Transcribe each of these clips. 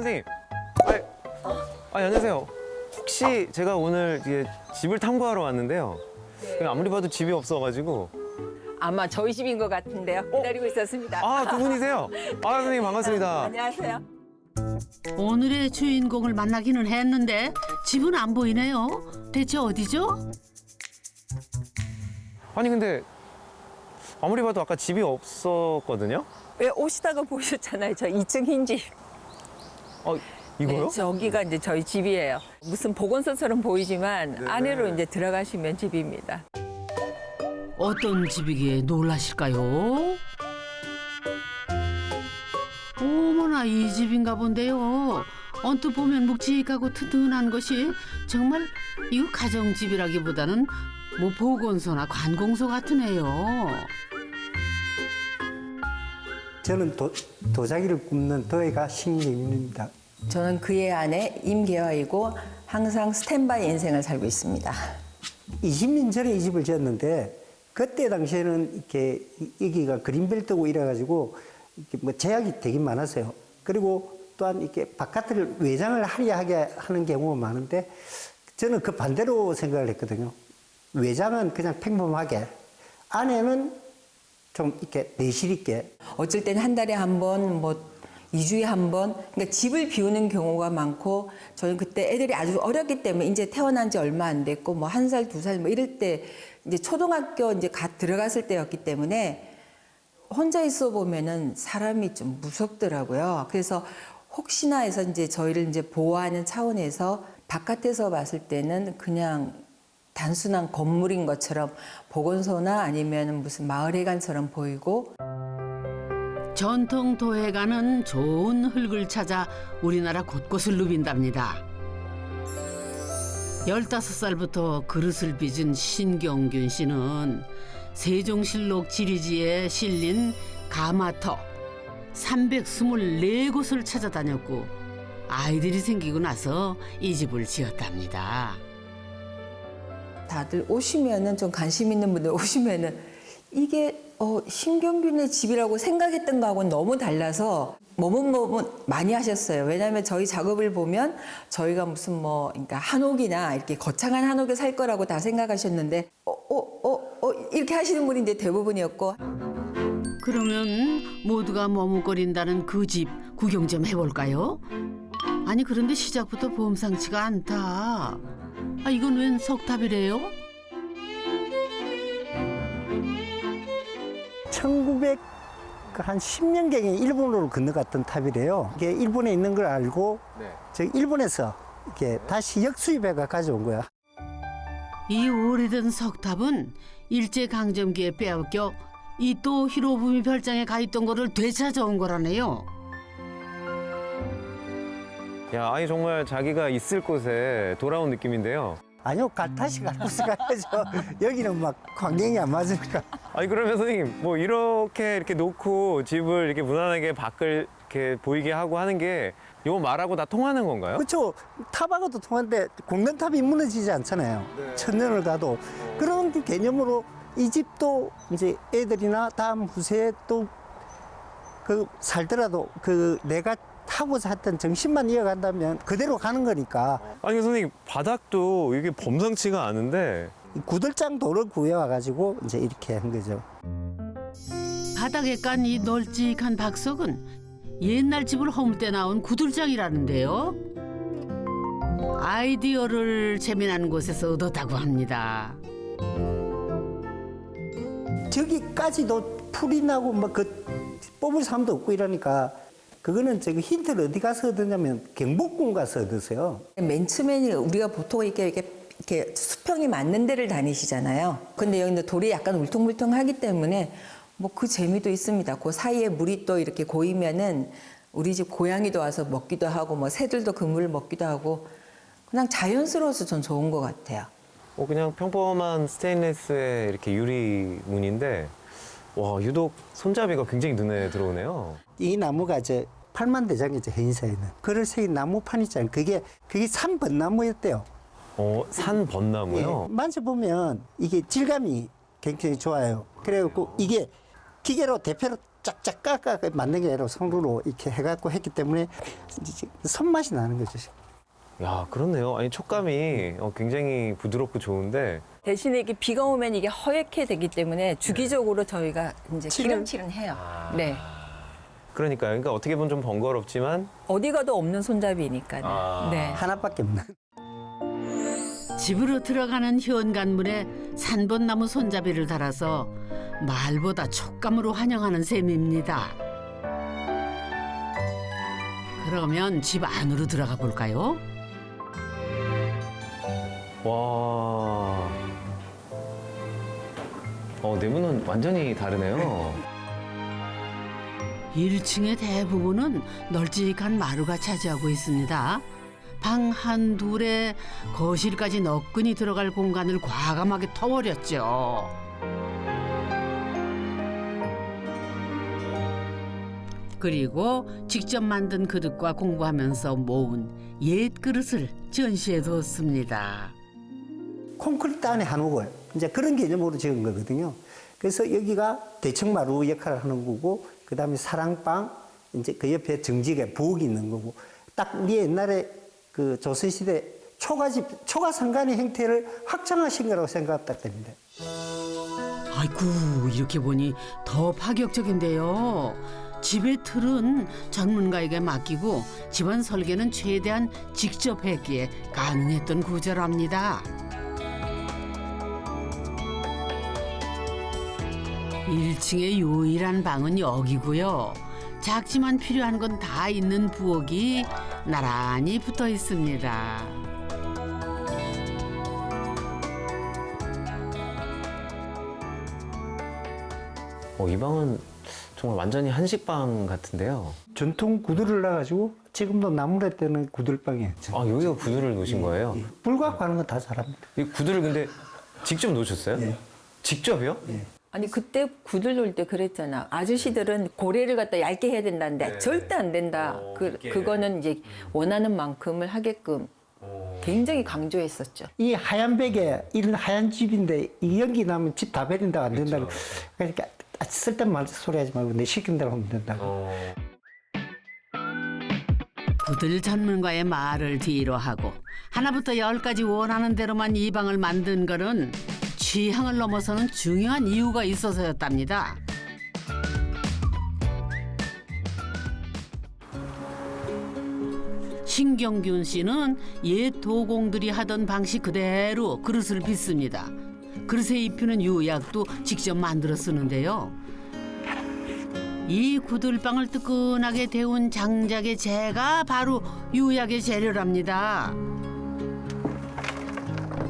선생님. 안녕하세요. 혹시 제가 오늘 이제 집을 탐구하러 왔는데요. 아무리 봐도 집이 없어가지고. 아마 저희 집인 것 같은데요. 기다리고 있었습니다. 두 분이세요? 선생님 반갑습니다. 안녕하세요. 오늘의 주인공을 만나기는 했는데 집은 안 보이네요. 대체 어디죠? 아니 근데 아무리 봐도 아까 집이 없었거든요. 왜 오시다가 보셨잖아요. 저 2층 흰 집. 이거요? 네, 저기가 이제 저희 집이에요. 무슨 보건소처럼 보이지만 네네. 안으로 이제 들어가시면 집입니다. 어떤 집이기에 놀라실까요? 어머나 이 집인가 본데요. 언뜻 보면 묵직하고 튼튼한 것이 정말 이거 가정집이라기보다는 뭐 보건소나 관공서 같으네요. 저는 도자기를 굽는 도예가 신경입니다. 저는 그의 안에 임계화이고 항상 스탠바이 인생을 살고 있습니다. 20년 전에 이 집을 지었는데 그때 당시에는 이렇게 여기가 그린벨트고 이래가지고 이렇게 뭐 제약이 되게 많았어요. 그리고 또한 이렇게 바깥을 외장을 화려하게 하는 경우가 많은데 저는 그 반대로 생각을 했거든요. 외장은 그냥 평범하게, 안에는 좀 이렇게 내실 있게. 어쩔 땐 한 달에 한 번, 뭐 2주에 한 번, 그러니까 집을 비우는 경우가 많고, 저는 그때 애들이 아주 어렸기 때문에 이제 태어난 지 얼마 안 됐고, 뭐 1살, 2살 뭐 이럴 때 이제 초등학교 이제 들어갔을 때였기 때문에 혼자 있어 보면은 사람이 좀 무섭더라고요. 그래서 혹시나 해서 이제 저희를 이제 보호하는 차원에서 바깥에서 봤을 때는 그냥 단순한 건물인 것처럼 보건소나 아니면 무슨 마을회관처럼 보이고, 전통 도예가는 좋은 흙을 찾아 우리나라 곳곳을 누빈답니다. 15살부터 그릇을 빚은 신경균 씨는 세종실록 지리지에 실린 가마터 324곳을 찾아다녔고 아이들이 생기고 나서 이 집을 지었답니다. 다들 오시면은 좀 관심 있는 분들 오시면은 이게 신경균의 집이라고 생각했던 거하고는 너무 달라서 머뭇머뭇 많이 하셨어요. 왜냐하면 저희 작업을 보면 저희가 무슨 뭐 그러니까 한옥이나 이렇게 거창한 한옥에 살 거라고 다 생각하셨는데 이렇게 하시는 분이 이제 대부분이었고. 그러면 모두가 머뭇거린다는 그 집 구경 좀 해볼까요? 아니 그런데 시작부터 범상치가 않다. 이건 웬 석탑이래요? 1910년경에 일본으로 건너갔던 탑이래요. 이게 일본에 있는 걸 알고 저 일본에서 이렇게 다시 역수입해가 가져온 거야. 이 오래된 석탑은 일제강점기에 빼앗겨 이토 히로부미 별장에 가 있던 거를 되찾아온 거라네요. 아니 정말 자기가 있을 곳에 돌아온 느낌인데요. 아니요, 다시 갈곳을 가야죠. 여기는 막 환경이 안 맞으니까. 아니 그러면 선생님 뭐 이렇게 놓고 집을 이렇게 무난하게 밖을 이렇게 보이게 하고 하는 게 요 말하고 다 통하는 건가요? 그렇죠. 탑하고도 통한데 공든탑이 무너지지 않잖아요. 천년을 가도. 그런 개념으로 이 집도 이제 애들이나 다음 후세에 또 그 살더라도 그 내가 타고자 했던 정신만 이어간다면 그대로 가는 거니까. 아니 선생님 바닥도 이게 범상치가 않은데 구들장 돌을 구해와가지고 이제 이렇게 한 거죠. 바닥에 깐 이 널찍한 박석은 옛날 집을 허물 때 나온 구들장이라는데요. 아이디어를 재미난 곳에서 얻었다고 합니다. 저기까지도 풀이 나고 뭐 그 뽑을 사람도 없고 이러니까 그거는 저기 힌트를 어디 가서 얻었냐면 경복궁 가서 얻었어요. 맨 처음에 우리가 보통 이렇게 수평이 맞는 데를 다니시잖아요. 근데 여기는 돌이 약간 울퉁불퉁하기 때문에 뭐 그 재미도 있습니다. 그 사이에 물이 또 이렇게 고이면은 우리 집 고양이도 와서 먹기도 하고 뭐 새들도 그 물을 먹기도 하고 그냥 자연스러워서 전 좋은 것 같아요. 그냥 평범한 스테인리스의 이렇게 유리문인데 와 유독 손잡이가 굉장히 눈에 들어오네요. 이 나무가 이제 팔만대장이죠, 해인사에는. 글을 새긴 나무판 있잖아요. 그게 산벚나무였대요. 산 벚나무요? 예, 만져보면 이게 질감이 굉장히 좋아요. 그래갖고 이게 기계로 대표로 짝짝 깎아 만든 게 아니라 손으로 이렇게 해갖고 했기 때문에 이제 손맛이 나는 거죠. 야, 그렇네요. 아니, 촉감이 굉장히 부드럽고 좋은데. 대신에 이게 비가 오면 이게 허옇게 되기 때문에 주기적으로 저희가 이제 기름칠은 해요. 네. 그러니까 어떻게 보면 좀 번거롭지만. 어디 가도 없는 손잡이니까요. 아. 네. 하나밖에 없는. 집으로 들어가는 현관문에 산본나무 손잡이를 달아서 말보다 촉감으로 환영하는 셈입니다. 그러면 집 안으로 들어가 볼까요? 와. 내문은 완전히 다르네요. 1층의 대부분은 널찍한 마루가 차지하고 있습니다. 방 한둘에 거실까지 너끈히 들어갈 공간을 과감하게 터버렸죠. 그리고 직접 만든 그릇과 공부하면서 모은 옛 그릇을 전시해 두었습니다. 콘크리트 안에 한옥을 이제 그런 개념으로 지은 거거든요. 그래서 여기가 대청마루 역할을 하는 거고, 그 다음에 사랑방, 이제 그 옆에 정직에 부엌이 있는 거고, 딱 우리 옛날에 그 조선시대 초가상간의 형태를 확장하신 거라고 생각딱 됩니다. 아이고, 이렇게 보니 더 파격적인데요. 집의 틀은 전문가에게 맡기고 집안 설계는 최대한 직접 했기에 가능했던 구조랍니다. 1층의 유일한 방은 여기고요. 작지만 필요한 건 다 있는 부엌이 나란히 붙어 있습니다. 이 방은 정말 완전히 한식방 같은데요. 전통 구두를 놔가지고 지금도 나무래 때는 구들방이에요. 아, 여기가 구두를 놓으신 거예요? 불과 가는 건 다 잘합니다. 이 구두를 근데 직접 놓으셨어요? 예. 직접이요? 예. 아니 그때 구들 놓을 때 그랬잖아. 아저씨들은 고래를 갖다 얇게 해야 된다는데 네. 절대 안 된다. 그거는 이제 원하는 만큼을 하게끔 굉장히 강조했었죠. 이 하얀 벽에 이런 하얀 집인데 이 연기 나면 집 다 버린다고 안 된다고. 그러니까 쓸데없는 소리 하지 말고 내 시킨 대로 하면 된다고. 구들 전문가의 말을 뒤로 하고 하나부터 10까지 원하는 대로만 이 방을 만든 거는 취향을 넘어서는 중요한 이유가 있어서였답니다. 신경균 씨는 옛 도공들이 하던 방식 그대로 그릇을 빚습니다. 그릇에 입히는 유약도 직접 만들어 쓰는데요. 이 구들방을 뜨끈하게 데운 장작의 재가 바로 유약의 재료랍니다.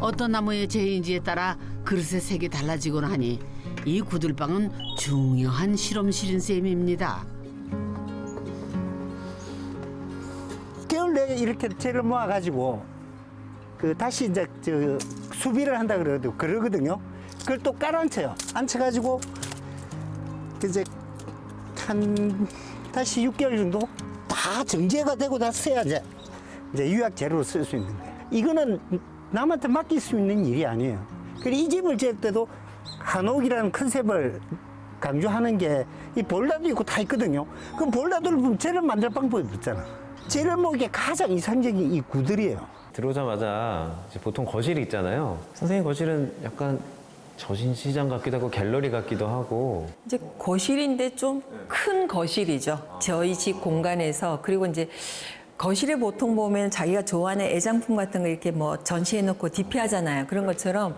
어떤 나무의 재인지에 따라 그릇의 색이 달라지곤 하니 이 구들방은 중요한 실험실인 셈입니다. 겨울 내에 이렇게 재를 모아가지고 그 다시 이제 수비를 한다 그러거든요. 그걸 또 깔아앉혀요. 앉혀가지고 이제 한 다시 6개월 정도 다 정제가 되고 났어야 이제 유약 재료로 쓸 수 있는 거예요. 이거는 남한테 맡길 수 있는 일이 아니에요. 그리고 이 집을 지을 때도 한옥이라는 컨셉을 강조하는 게 이 볼라도 있고 다 있거든요. 그럼 볼라도를 보면 재를 만들 방법이 없잖아. 재를 모으기에 가장 이상적인 이 구들이에요. 들어오자마자 이제 보통 거실이 있잖아요. 선생님 거실은 약간 저신시장 같기도 하고 갤러리 같기도 하고. 이제 거실인데 좀 큰 거실이죠. 저희 집 공간에서. 그리고 이제 거실에 보통 보면 자기가 좋아하는 애장품 같은 거 이렇게 뭐 전시해놓고 디피하잖아요. 그런 것처럼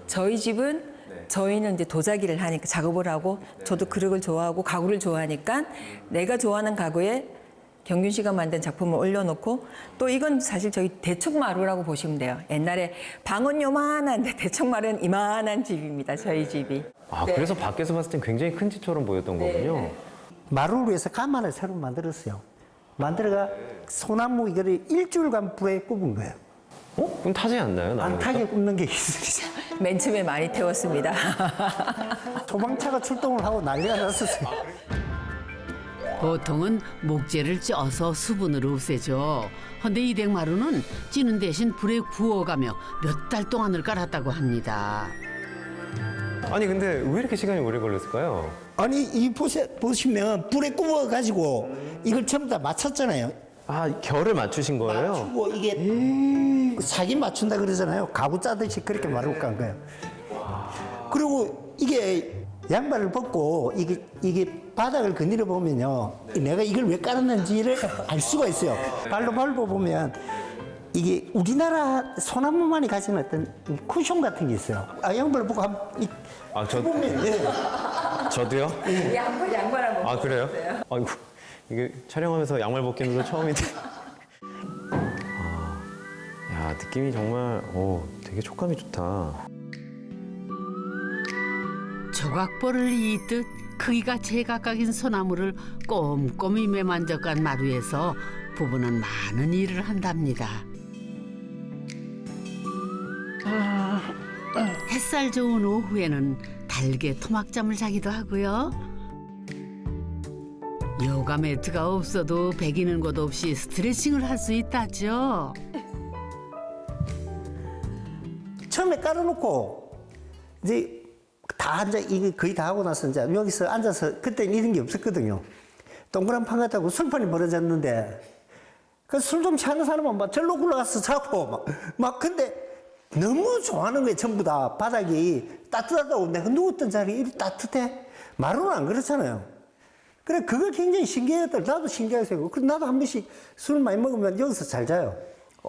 저희 집은 저희는 이제 도자기를 하니까 작업을 하고 저도 그릇을 좋아하고 가구를 좋아하니까 내가 좋아하는 가구에 경균 씨가 만든 작품을 올려놓고 또 이건 사실 저희 대청마루라고 보시면 돼요. 옛날에 방은 요만한데 대청마루는 이만한 집입니다. 저희 집이. 아, 네. 그래서 밖에서 봤을 땐 굉장히 큰 집처럼 보였던 거군요. 마루를 위해서 가마를 새로 만들었어요. 만들어가 소나무 이거를 일주일간 불에 굽은 거예요. 그럼 타지 않나요? 안 타게 굽는 게 있으니까. 맨 처음에 많이 태웠습니다. 소방차가 출동을 하고 난리가 났었어요. 보통은 목재를 쪄서 수분을 없애죠. 헌데 이댁마루는 찌는 대신 불에 구워가며 몇 달 동안을 깔았다고 합니다. 아니 근데 왜 이렇게 시간이 오래 걸렸을까요? 아니 이 보시면 불에 구워 가지고 이걸 전부 다 맞췄잖아요. 아 결을 맞추신 거예요? 맞추고 이게 사기 맞춘다 그러잖아요. 가구 짜듯이 그렇게 말을 깐 거예요. 그리고 이게 양말을 벗고 이게 바닥을 거닐어 보면요, 내가 이걸 왜 깔았는지를 알 수가 있어요. 발로 밟아보면 이게 우리나라 소나무만이 가진 어떤 쿠션 같은 게 있어요. 양말을 벗고 보면 저도요? 양말 한번. 아 그래요? 아이고 이게 촬영하면서 양말 벗기는 거 처음인데. 야 느낌이 정말 되게 촉감이 좋다. 조각볼을 이듯 크기가 제각각인 소나무를 꼼꼼히 매만져간 마루에서 부부는 많은 일을 한답니다. 햇살 좋은 오후에는 달게 토막잠을 자기도 하고요. 요가 매트가 없어도 배기는 곳 없이 스트레칭을 할 수 있다죠. 처음에 깔아놓고 이제 다 앉아 이게 거의 다 하고 나서 이제 여기서 앉아서 그때는 이런 게 없었거든요. 동그란 판 같다고 술판이 벌어졌는데 그 술 좀 취하는 사람은 막 절로 굴러가서 자고 막 근데 너무 좋아하는 거예요. 전부 다 바닥이 따뜻하다고. 내가 누웠던 자리에 이렇게 따뜻해? 마루는 안 그렇잖아요. 그래 그걸 굉장히 신기했더라. 나도 신기해서 그래 나도 한 번씩 술 많이 먹으면 여기서 잘 자요.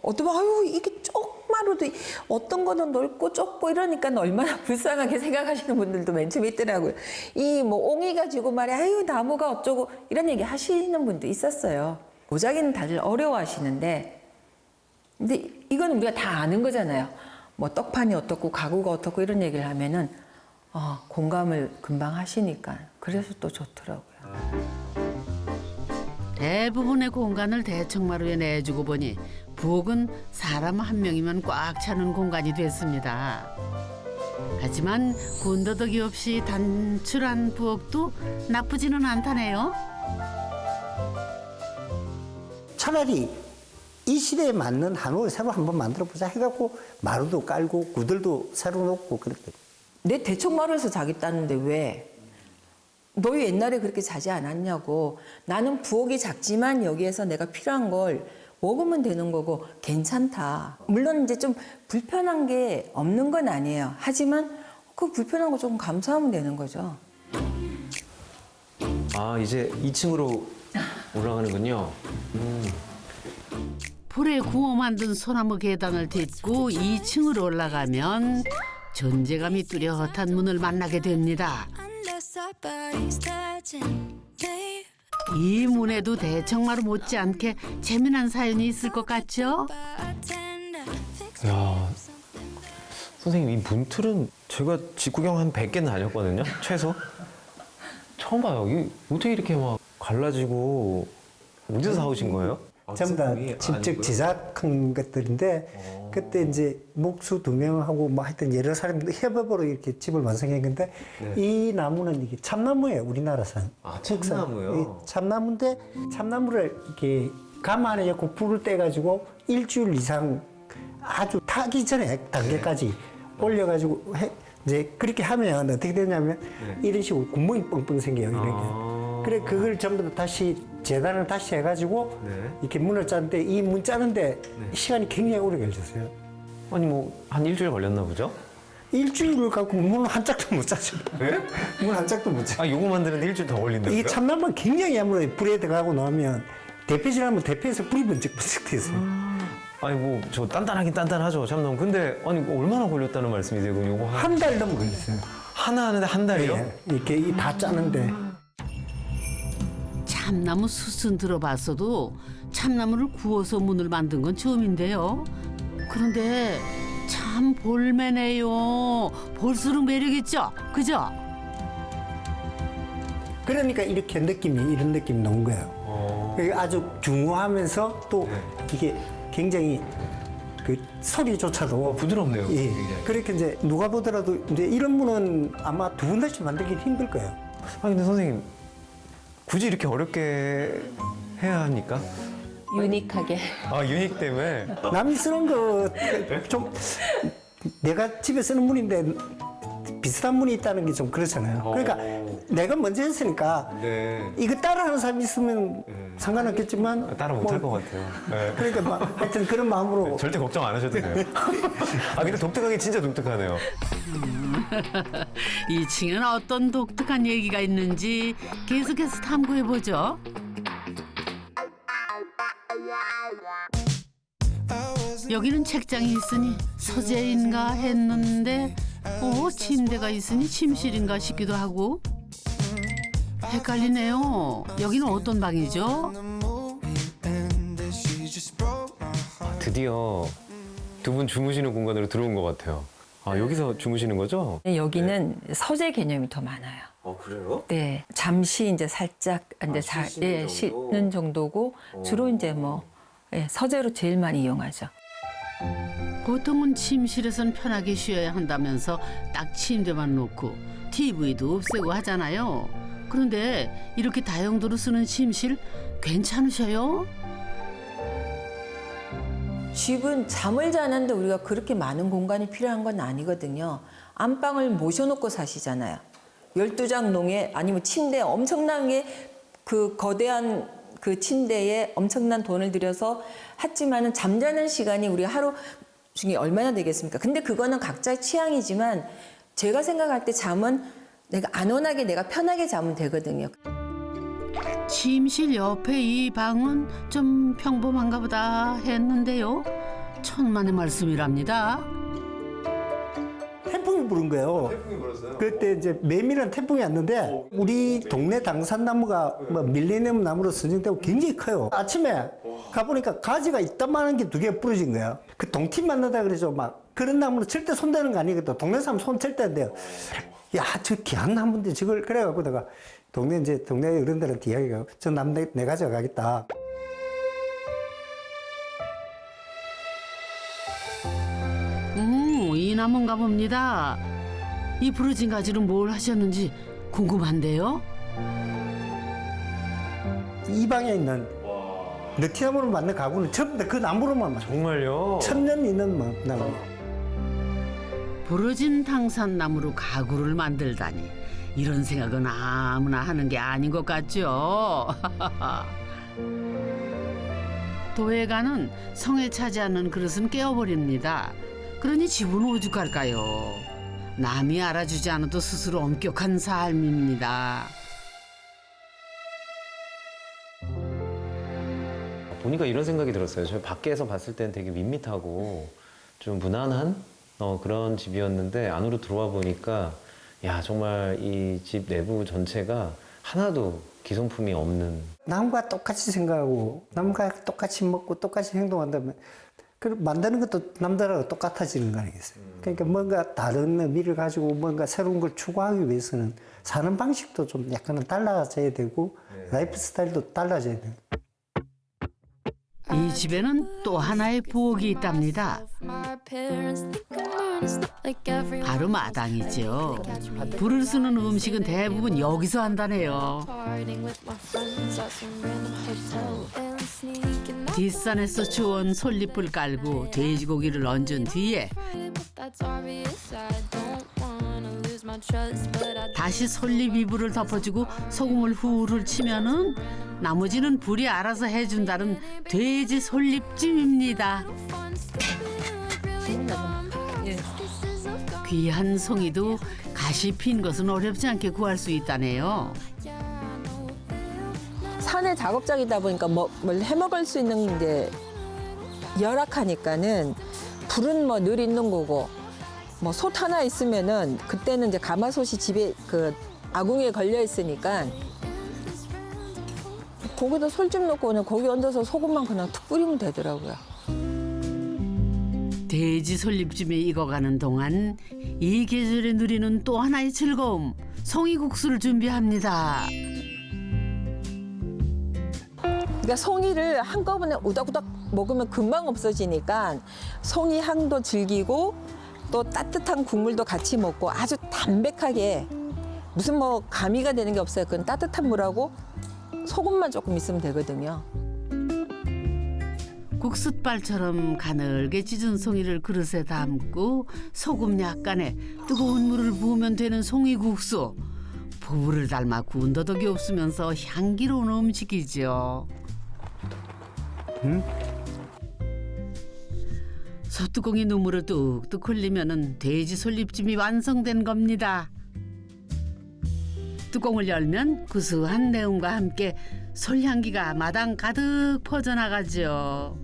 어떤 분, 아유, 이게 쪽마루도 어떤 거는 넓고 좁고 이러니까 얼마나 불쌍하게 생각하시는 분들도 맨 처음에 있더라고요. 이 뭐 옹이 가지고 말이야, 아유, 나무가 어쩌고 이런 얘기 하시는 분도 있었어요. 보자기는 다들 어려워하시는데, 근데 이건 우리가 다 아는 거잖아요. 뭐 떡판이 어떻고 가구가 어떻고 이런 얘기를 하면은 공감을 금방 하시니까 그래서 또 좋더라고요. 대부분의 공간을 대청마루에 내주고 보니 부엌은 사람 한 명이면 꽉 차는 공간이 됐습니다. 하지만 군더더기 없이 단출한 부엌도 나쁘지는 않다네요. 차라리 이 시대에 맞는 한옥을 새로 한번 만들어 보자 해갖고 마루도 깔고 구들도 새로 놓고 그랬거든요. 내 대청마루에서 자겠다는데 왜? 너희 옛날에 그렇게 자지 않았냐고. 나는 부엌이 작지만 여기에서 내가 필요한 걸 먹으면 되는 거고 괜찮다. 물론 이제 좀 불편한 게 없는 건 아니에요. 하지만 그 불편한 거 조금 감수하면 되는 거죠. 아 이제 2층으로 올라가는군요. 불에 구워 만든 소나무 계단을 딛고 2층으로 올라가면 존재감이 뚜렷한 문을 만나게 됩니다. 이 문에도 대청마루 못지않게 재미난 사연이 있을 것 같죠? 야 선생님 이 문틀은 제가 직구경 한 100개는 다녔거든요. 최소. 처음 봐요. 이게 어떻게 이렇게 막 갈라지고 어디서 사오신 거예요? 전부 다 직접 제작한 것들인데 그때 이제 목수 2명하고 뭐 하여튼 여러 사람들 협업으로 이렇게 집을 완성했는데 이 나무는 이게 참나무예요. 우리나라산. 아 참나무요? 이 참나무인데 참나무를 이렇게 감 안에 넣고 불을 떼가지고 일주일 이상 아주 타기 전에 단계까지 올려가지고 이제 그렇게 하면 어떻게 되냐면 이런 식으로 구멍이 뻥뻥 생겨요. 이런 게. 그래 그걸 전부 다 다시 재단을 다시 해가지고 이렇게 문을 짜는데 이 문 짜는데 시간이 굉장히 오래 걸렸어요. 아니 뭐 한 일주일 걸렸나 보죠? 일주일을 갖고 문을 한 짝도 못 짜죠. 네? 문 한 짝도 못 짜. 아 요거 만드는데 일주일 더 걸린다고요? 이게 참나무가 굉장히 아무래도 불에 들어가고 나면 대패질하면 대패에서 불이 번쩍번쩍 돼서요. 아니 뭐 저 단단하긴 단단하죠 참나무. 근데 아니 이거 얼마나 걸렸다는 말씀이세요? 그럼 요거 한 달 넘게 걸렸어요. 하나 하는데 한 달이요? 예, 이렇게 다 짜는데. 참나무 숯은 들어봤어도 참나무를 구워서 문을 만든 건 처음인데요. 그런데 참 볼매네요. 볼수록 매력있죠? 그죠? 그러니까 이렇게 이런 느낌이 나온 거예요. 이게 아주 중후하면서 또 이게 굉장히 그 소리조차도 부드럽네요. 예. 굉장히. 그렇게 이제 누가 보더라도 이제 이런 문은 아마 2군데씩 만들기 힘들 거예요. 아 근데 선생님 굳이 이렇게 어렵게 해야 합니까? 유니크하게. 아 유닉 때문에. 남이 쓰는 거 좀 내가 집에 쓰는 문인데 비슷한 분이 있다는 게 좀 그렇잖아요. 그러니까 내가 먼저 했으니까 네. 이거 따라하는 사람이 있으면 상관없겠지만 따라 못할 것 같아요. 네. 그러니까 막 하여튼 그런 마음으로 절대 걱정 안 하셔도 돼요. 아 근데 독특하게 진짜 독특하네요. 이 층엔 어떤 독특한 얘기가 있는지 계속해서 탐구해보죠. 여기는 책장이 있으니 서재인가 했는데 침대가 있으니 침실인가 싶기도 하고 헷갈리네요. 여기는 어떤 방이죠? 드디어 두 분 주무시는 공간으로 들어온 것 같아요. 아 여기서 주무시는 거죠? 여기는 서재 개념이 더 많아요. 그래요? 네, 잠시 이제 살짝 이제 쉬시는 정도? 쉬는 정도고 주로 이제 서재로 제일 많이 이용하죠. 보통은 침실에선 편하게 쉬어야 한다면서 딱 침대만 놓고 TV도 없애고 하잖아요. 그런데 이렇게 다용도로 쓰는 침실 괜찮으셔요? 집은 잠을 자는데 우리가 그렇게 많은 공간이 필요한 건 아니거든요. 안방을 모셔놓고 사시잖아요. 12장 농에 아니면 침대 엄청나게 그 거대한 그 침대에 엄청난 돈을 들여서 했지만은 잠자는 시간이 우리 하루 중에 얼마나 되겠습니까? 근데 그거는 각자의 취향이지만 제가 생각할 때 잠은 내가 안온하게 내가 편하게 자면 되거든요. 침실 옆에 이 방은 좀 평범한가 보다 했는데요. 천만의 말씀이랍니다. 태풍이 부른 거예요. 태풍이 불었어요? 그때 이제 매미란 태풍이 왔는데 우리 동네 당산나무가 뭐 밀레니엄 나무로 선정되고 굉장히 커요. 아침에 가보니까 가지가 이따만한 게 2개 부러진 거예요. 그 동팀 만나다 그러죠. 막 그런 나무는 절대 손대는 거 아니거든. 동네 사람 손 절대 안 돼요. 야, 저 귀한 나무인데 저걸 그래갖고 내가 동네 어른들한테 이야기하고 저 나무 내 가져가겠다. 이 나무인가 봅니다. 이 부러진 가지는 뭘 하셨는지 궁금한데요. 이 방에 있는 느티나무로 만든 가구는 전부 다 그 나무로만 만들어요. 정말요? 1000년 있는 나무. 부러진 당산나무로 가구를 만들다니 이런 생각은 아무나 하는 게 아닌 것 같죠. 도예가는 성에 차지 않는 그릇은 깨어버립니다. 그러니 집은 오죽할까요? 남이 알아주지 않아도 스스로 엄격한 삶입니다. 보니까 이런 생각이 들었어요. 저희 밖에서 봤을 때는 되게 밋밋하고 좀 무난한 그런 집이었는데 안으로 들어와 보니까 야 정말 이 집 내부 전체가 하나도 기성품이 없는. 남과 똑같이 생각하고 남과 똑같이 먹고 똑같이 행동한다면 그 만드는 것도 남들하고 똑같아지는 거 아니겠어요? 그러니까 뭔가 다른 의미를 가지고 뭔가 새로운 걸 추구하기 위해서는 사는 방식도 좀 약간은 달라져야 되고 라이프 스타일도 달라져야 돼요. 이 집에는 또 하나의 부엌이 있답니다. 바로 마당이죠. 불을 쓰는 음식은 대부분 여기서 한다네요. 뒷산에서 주운 솔잎을 깔고 돼지고기를 얹은 뒤에 다시 솔잎 이불을 덮어주고 소금을 후를 치면은 나머지는 불이 알아서 해준다는 돼지 솔잎찜입니다. 귀한 송이도 가시 핀 것은 어렵지 않게 구할 수 있다네요. 산의 작업장이다 보니까 뭘 해먹을 수 있는 게 열악하니까는 불은 늘 있는 거고 솥 하나 있으면은 그때는 이제 가마솥이 집에 그 아궁이에 걸려 있으니까 거기다 솔좀 넣고 그냥 고기 얹어서 소금만 그냥 툭 뿌리면 되더라고요. 돼지 솔잎찜이 익어가는 동안 이 계절에 누리는 또 하나의 즐거움, 송이국수를 준비합니다. 그러니까 송이를 한꺼번에 우닥우닥 먹으면 금방 없어지니까 송이 향도 즐기고 또 따뜻한 국물도 같이 먹고 아주 담백하게 무슨 가미가 되는 게 없어요. 그건 따뜻한 물하고 소금만 조금 있으면 되거든요. 국숫발처럼 가늘게 찢은 송이를 그릇에 담고 소금 약간에 뜨거운 물을 부으면 되는 송이국수. 부부를 닮아 군더더기 없으면서 향기로운 음식이죠. 소뚜껑이 눈물을 뚝뚝 흘리면은 돼지 솔잎찜이 완성된 겁니다. 뚜껑을 열면 구수한 내음과 함께 솔향기가 마당 가득 퍼져나가죠.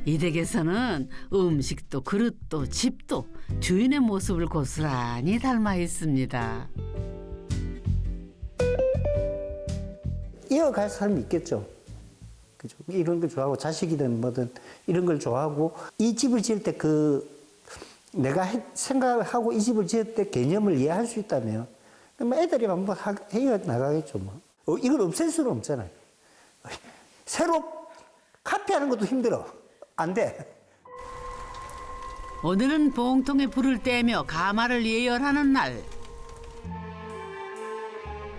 이 댁에서는 음식도 그릇도 집도 주인의 모습을 고스란히 닮아 있습니다. 이어갈 사람이 있겠죠. 그죠? 이런 걸 좋아하고 자식이든 뭐든 이런 걸 좋아하고 이 집을 지을 때 내가 생각하고 이 집을 지을 때 개념을 이해할 수 있다면 그럼 애들이 한번 해야 나가겠죠. 뭐. 이걸 없앨 수는 없잖아요. 새로 카피하는 것도 힘들어. 안 돼. 오늘은 봉통에 불을 떼며 가마를 예열하는 날.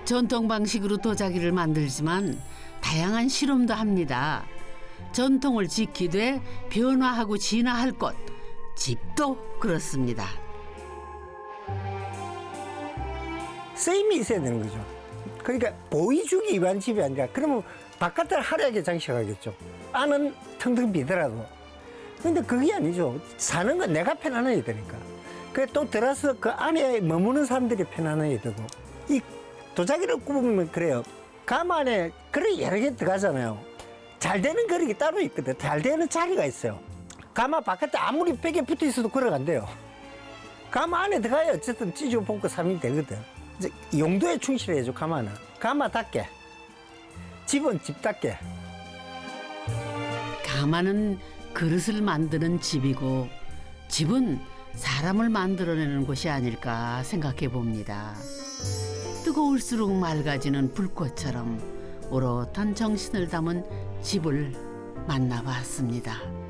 전통 방식으로 도자기를 만들지만 다양한 실험도 합니다. 전통을 지키되 변화하고 진화할 것. 집도 그렇습니다. 쓰임이 있어야 되는 거죠. 그러니까 보이주기 위한 집이 아니라 그러면 바깥을 화려하게 장식하겠죠. 안은 텅텅 비더라도. 근데 그게 아니죠. 사는 건 내가 편안해야 되니까. 그래 또 들어서 그 안에 머무는 사람들이 편안해야 되고. 이 도자기를 굽으면 그래요. 가마 안에 그릇이 여러 개 들어가잖아요. 잘 되는 그릇이 따로 있거든. 잘 되는 자리가 있어요. 가마 바깥에 아무리 벽에 붙어 있어도 그릇 안 돼요. 가마 안에 들어가야 어쨌든 찢어 볶고 삼이 되거든. 이제 용도에 충실해야죠, 가마는. 가마답게. 집은 집답게. 가마는 그릇을 만드는 집이고 집은 사람을 만들어내는 곳이 아닐까 생각해 봅니다. 뜨거울수록 맑아지는 불꽃처럼 오롯한 정신을 담은 집을 만나봤습니다.